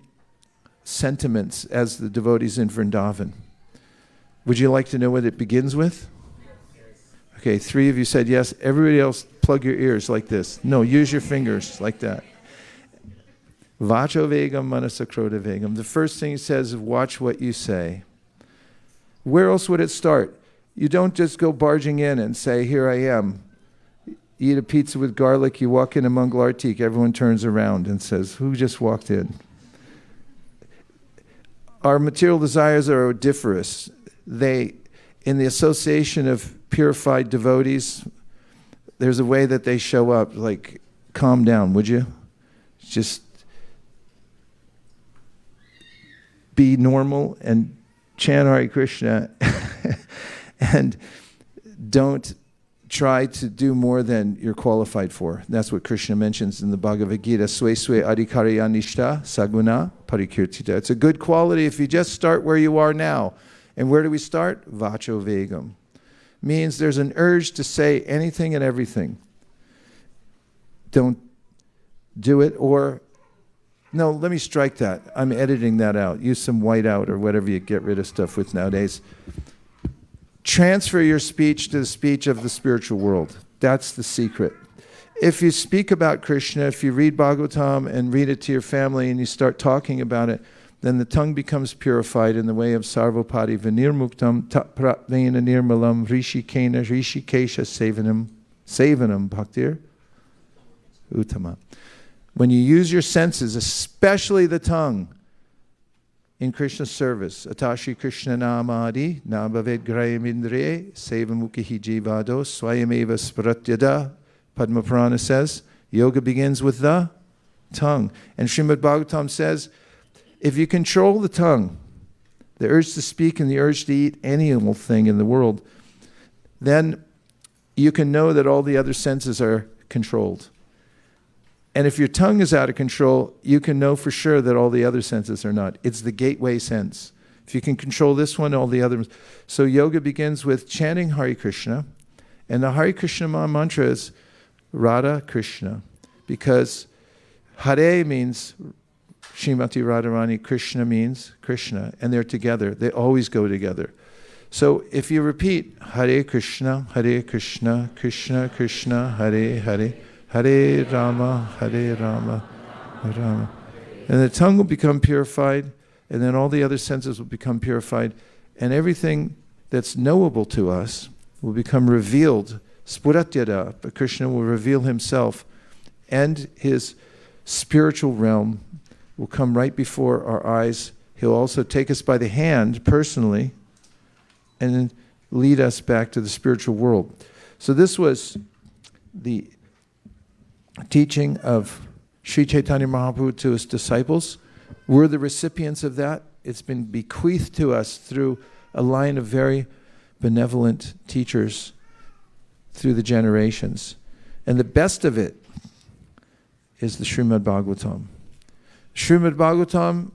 sentiments as the devotees in Vrindavan. Would you like to know what it begins with? Okay, 3 of you said yes. Everybody else, plug your ears like this. No, use your fingers like that. Vacho vegam manasakroda vegam. The first thing he says is watch what you say. Where else would it start? You don't just go barging in and say, here I am. You eat a pizza with garlic, you walk in a Mangal Artik, everyone turns around and says, who just walked in? Our material desires are odoriferous. They, in the association of purified devotees, there's a way that they show up, like, calm down, would you? Just be normal and chant Hare Krishna and don't try to do more than you're qualified for. That's what Krishna mentions in the Bhagavad Gita. Swe swe adhikarayanishta saguna parikirtita. It's a good quality if you just start where you are now. And where do we start? Vacho vegam. Means there's an urge to say anything and everything. Don't do it, or no, let me strike that. I'm editing that out. Use some white out or whatever you get rid of stuff with nowadays. Transfer your speech to the speech of the spiritual world. That's the secret. If you speak about Krishna, if you read Bhagavatam and read it to your family and you start talking about it, then the tongue becomes purified in the way of sarvapati vinirmuktam tatpratnena nirmalam rishikena rishikesha sevanam bhaktir uttama. When you use your senses, especially the tongue, in Krishna's service, atashi Krishna namadi nabhaved grayam indriye sevamukihi jivado swayameva sparatyada. Padma Purana says, yoga begins with the tongue. And Śrīmad-Bhāgavatam says, if you control the tongue, the urge to speak and the urge to eat any little thing in the world, then you can know that all the other senses are controlled. And if your tongue is out of control, you can know for sure that all the other senses are not. It's the gateway sense. If you can control this one, all the others. So yoga begins with chanting Hare Krishna. And the Hare Krishna mantra is Radha Krishna. Because Hare means Śrīmatī Rādhārāṇī, Krishna means Krishna. And they're together. They always go together. So if you repeat Hare Krishna, Krishna Krishna, Hare Hare, Hare Rama, Hare Rama, Hare Rama. And the tongue will become purified, and then all the other senses will become purified, and everything that's knowable to us will become revealed. Spuratyada, but Krishna will reveal himself, and his spiritual realm will come right before our eyes. He'll also take us by the hand personally and lead us back to the spiritual world. So this was the teaching of Sri Chaitanya Mahaprabhu to his disciples. We're the recipients of that. It's been bequeathed to us through a line of very benevolent teachers through the generations. And the best of it is the Śrīmad-Bhāgavatam. Śrīmad-Bhāgavatam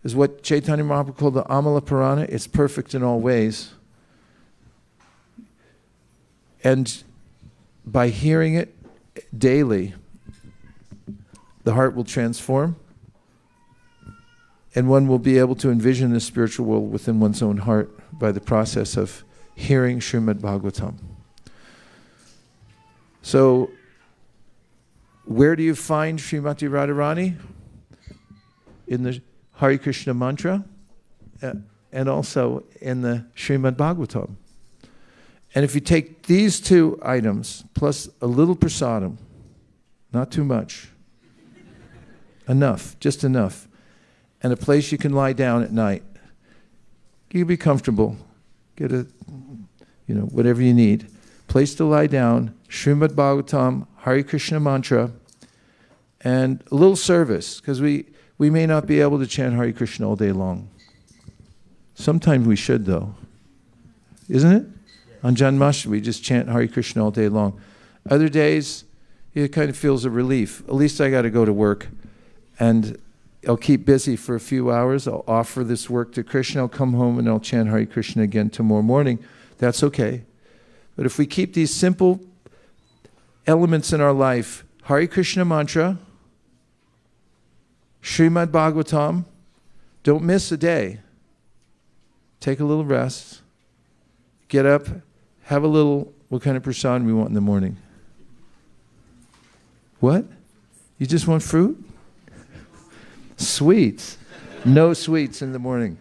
is what Chaitanya Mahaprabhu called the Amala Purana. It's perfect in all ways. And by hearing it daily, the heart will transform, and one will be able to envision the spiritual world within one's own heart by the process of hearing Śrīmad-Bhāgavatam. So, where do you find Śrīmatī Rādhārāṇī? In the Hare Krishna mantra, and also in the Śrīmad-Bhāgavatam. And if you take these two items, plus a little prasadam, not too much, enough, just enough, and a place you can lie down at night, you can be comfortable, get whatever you need, place to lie down, Śrīmad-Bhāgavatam, Hare Krishna mantra, and a little service, because we may not be able to chant Hare Krishna all day long. Sometimes we should, though. Isn't it? On Janmashtami, we just chant Hare Krishna all day long. Other days, it kind of feels a relief. At least I got to go to work, and I'll keep busy for a few hours. I'll offer this work to Krishna. I'll come home and I'll chant Hare Krishna again tomorrow morning. That's okay. But if we keep these simple elements in our life. Hare Krishna mantra, Śrīmad-Bhāgavatam. Don't miss a day. Take a little rest. Get up. Have a little, what kind of prasad we want in the morning? What? You just want fruit? Sweets. No sweets in the morning.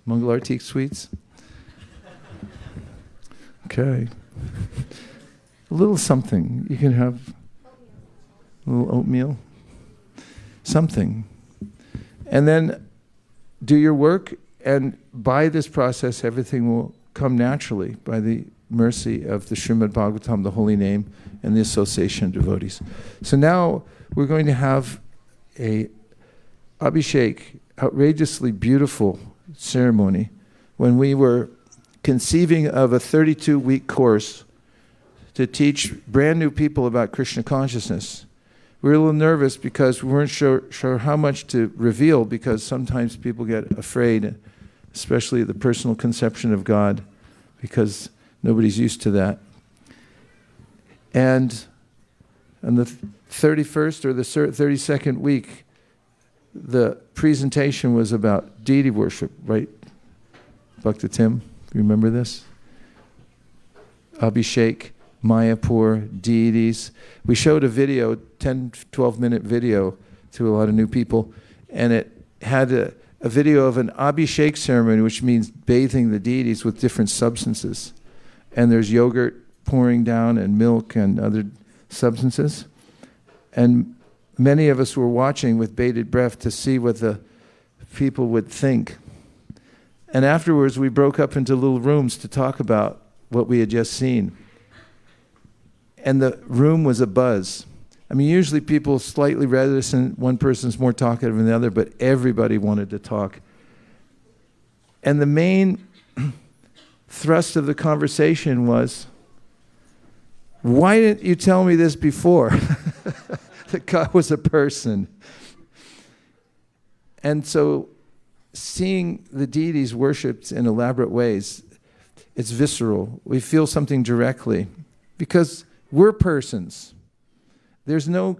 Mangalartik sweets? Okay. A little something. You can have a little oatmeal. Something. And then do your work, and by this process, everything will come naturally by the mercy of the Śrīmad-Bhāgavatam, the holy name, and the association of devotees. So now we're going to have a Abhishek, outrageously beautiful ceremony. When we were conceiving of a 32-week course to teach brand new people about Krishna consciousness, we were a little nervous because we weren't sure how much to reveal, because sometimes people get afraid, especially the personal conception of God, because nobody's used to that. And on the 31st or the 32nd week, the presentation was about deity worship, right? Bhakta Tim, remember this? Abhishek, Mayapur, deities. We showed a video, 10, 12-minute video to a lot of new people, and it had a video of an Abhishek ceremony, which means bathing the deities with different substances. And there's yogurt pouring down and milk and other substances. And many of us were watching with bated breath to see what the people would think. And afterwards, we broke up into little rooms to talk about what we had just seen. And the room was abuzz. I mean, usually people slightly reticent, one person's more talkative than the other, but everybody wanted to talk. And the main thrust of the conversation was, why didn't you tell me this before? That God was a person. And so seeing the deities worshipped in elaborate ways, it's visceral. We feel something directly because we're persons. There's no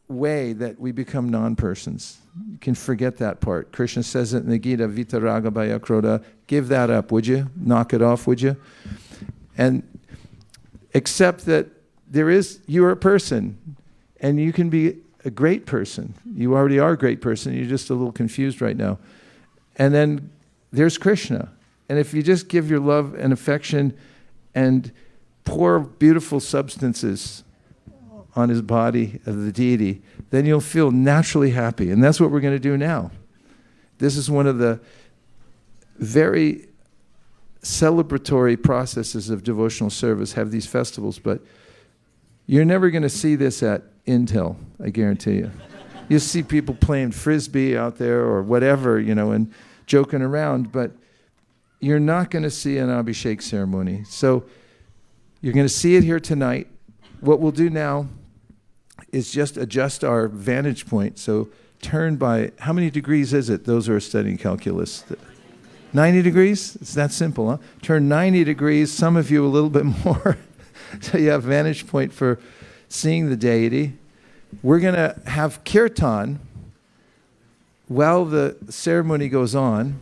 way that we become non-persons. You can forget that part. Krishna says it in the Gita, Vitaraga Bhaya Krodha. Give that up, would you? Knock it off, would you? And accept that you're a person, and you can be a great person. You already are a great person. You're just a little confused right now. And then there's Krishna. And if you just give your love and affection and pour beautiful substances on his body of the deity, then you'll feel naturally happy. And that's what we're going to do now. This is one of the very celebratory processes of devotional service, have these festivals, but you're never going to see this at Intel, I guarantee you. You'll see people playing frisbee out there or whatever, and joking around, but you're not going to see an Abhishek ceremony. So you're going to see it here tonight. What we'll do now is just adjust our vantage point. So turn by, how many degrees is it? Those who are studying calculus. 90 degrees? It's that simple, huh? Turn 90 degrees, some of you a little bit more, so you have vantage point for seeing the deity. We're going to have kirtan while the ceremony goes on,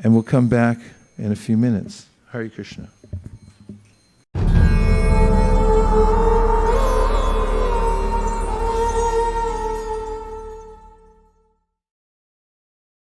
and we'll come back in a few minutes. Hare Krishna.